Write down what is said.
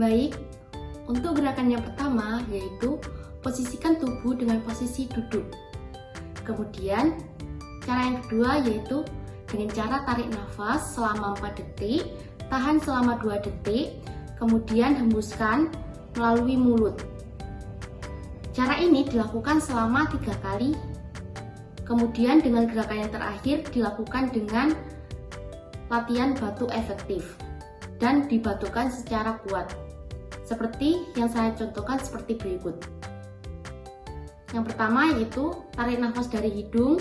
Baik, untuk gerakan yang pertama yaitu posisikan tubuh dengan posisi duduk. Kemudian, cara yang kedua yaitu dengan cara tarik nafas selama 4 detik, tahan selama 2 detik, kemudian hembuskan melalui mulut. Cara ini dilakukan selama 3 kali. Kemudian dengan gerakan yang terakhir dilakukan dengan latihan batuk efektif dan dibatukan secara kuat. Seperti yang saya contohkan seperti berikut. Yang pertama yaitu tarik nafas dari hidung